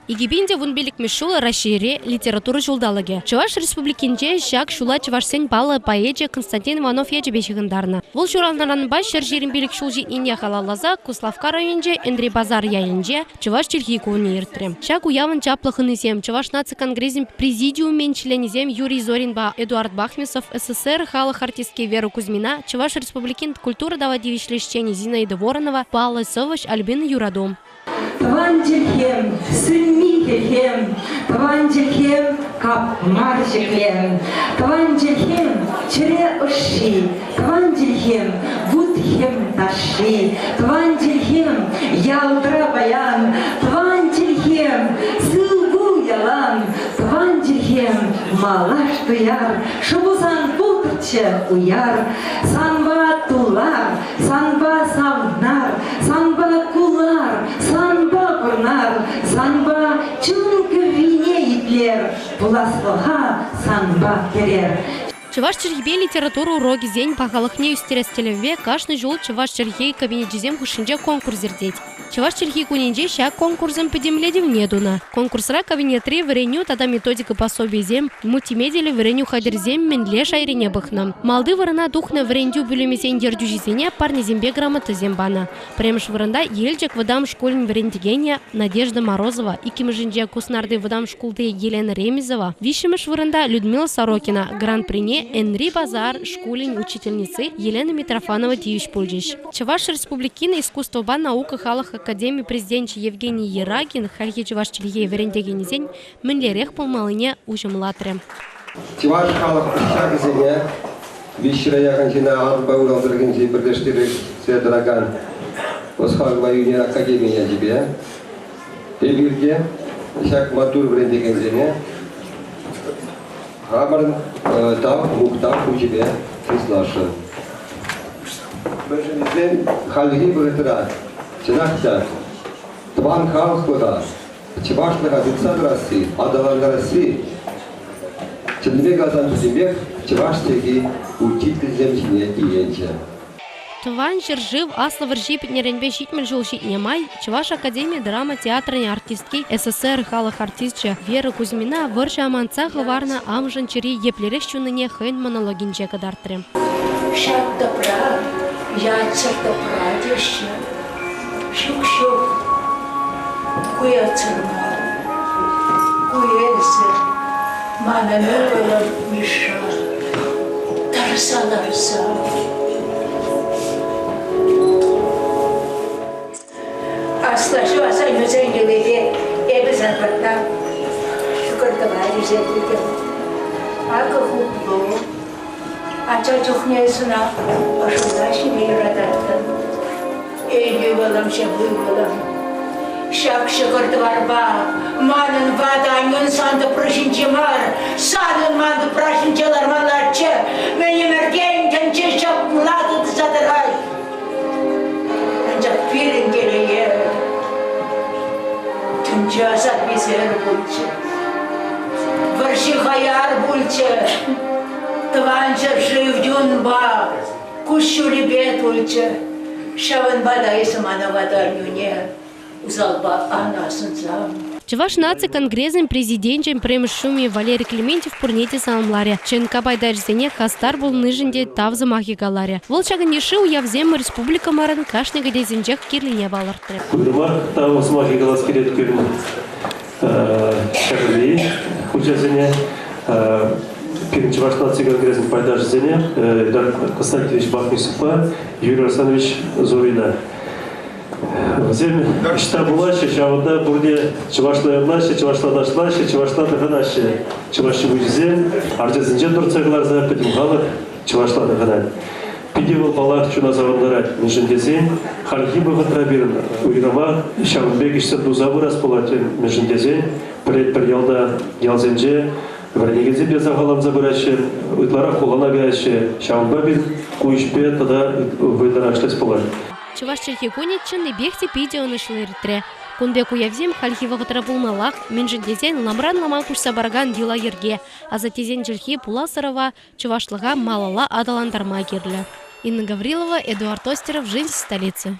Игибинде вунбелик мешула расшире литература жулдалыге. Чуваш республикинче шак шула чувашсен балы поэзия Константин Иванов ячебешігіндарны. Вол журналнарын баш шержерінбелик шулжи ине халалаза Куславка районже Эндрей Базар яйынже чуваш чельхи куыны ертірі. Шак уявын чаплықын изем, чуваш наци конгрессин президиум мен членизем Юрий Зоринба, Эдуард Бахмисов, СССР, халық артистки Вера Кузьмина, чуваш республикин культура давадивишлещени Зинаида Воронова, Павла Совыч, Альбина Юрадом. Тванчельхем, сынмихельхем, тванчельхем, кап марчельхем, тванчельхем, чере оши, тванчельхем, вудхем таши, тванчельхем, ялдра баян, тванчельхем, сылгу ялан, тванчельхем, малаш туяр, шубусан путырче уяр, санба тулар, санба савнар, санба кулар, санба курнар, санба чунка вине итлер, пуласлыха санба керер. Чуваш черхибе литературу уроки зень пахалыхне үстерестелеве каждый жол чуваш черхей кабинетизем хушинче конкурс зердеть. Чуваш черхи кунинче ща конкурсом подемледив недуна. Конкурсра кабинетри вареню тада методика пособий зем, мультимедиали вареню хадерзем менле шайрене бахнам. Малды варана духна вареню бюлемесен дердюжизене парнезембе грамота зембана. Премш варанда ельчик выдам школьн варентигения Надежда Морозова и кимжинче куснарды выдам шкулды Елена Ремезова. Вишемеш варанда Людмила Сорокина, гран-прине Эндрей Базар, школин учительницы Елена Митрофанова Дивич Пульжич. Чуваш республикина искусство ба наука халах академии президент Евгений Ерагин, хальхи чуваш чильей варентигенизень, менлерех полмалыне ужимлатрем. Чуваш халах шагизене, вишера яганчина арба уралдыргенчи бірдештері седраган. Осхал воюне академия тебе. Эбирге, шаг матур варентигензене. Хамар там муктав у тебя прислашен. Беженизен хальги бретра, чинахта, тван халхуда, чевашнага дитсан раси, адалан раси. Чинмега там зимек, чеваштеги учитель земчине иенче. Тван жив аслы жипет неренбе щитмель жол щитнемай, Чуваш академия драма театрной артистки СССР халах артистча Вера Кузьмина вырша аманца хлыварна амжан чири еплереш чуныне хэн монологинче кадартрем. Шак добра, яйцер добра дешне, шук-шук, куяцерма, куезер, мана мёрла миша, тарса-ларса. Слышу, а сами зрители, я бы западна. Шукар товарищ зрители. А как упло, а чачухня сына, а шунаши мирадатан. Эйни валам шабуйвалам. Шак шукар товарба, манан ваданьон санта прошинчемар, санан манду прошинчелар малаче, мені мердень танче шап младу задарай. Анжак пирин гелeye. Tunjasat biser bulche, varshi khayar bulche, tvancher shiv junba, kushu ribet bulche, shavan bada ismana vada nyune, uzalba anasun zam. Чуваш наци конгрессен президентчен премшуми Валерий Клементьев пурнете самларе. Ченка байдажзене хастар был ныженде тавза махи галаре. Волчаган еши уявзем республика маран кашны гадезенчех кирлине балартре. Кудыма тавза махи галас кирет кирин шагали учазене. Пирин Чуваш наци конгрессен байдажзене Эдуард Константинович Бахмисов, Юрий Александрович Зорина. Зем işta bulaşı, şavada burada Çuvaşla ulaşı, Çuvaşla daşlaşı, Çuvaşla dıgınaşı. Çuvaşı bucizem, arcasınca durtsaklar zapetim halı, Çuvaşla dıgınan. Pidi vol balak çuna zavınlara межіндезем, halgi bıgıtra birin uyrama, şavınbek işte duzabı raspolatın межіндезем, bir yalda yalzence, Варенигезе без агалам забираще, утлара холана гаще, şavınba bir kuyuşpe tada выдарашлес полар. Чуваш черхикуничен и бехте пидео нашлы ретре. Кунбеку явзем хальхивага трабулналах, менжендезен ламран ламан кушса барган дила ерге, а затезен жильхи пуласарова чувашлыга малала адаландарма кирле. Инна Гаврилова, Эдуард Остеров, «Жизнь в столице».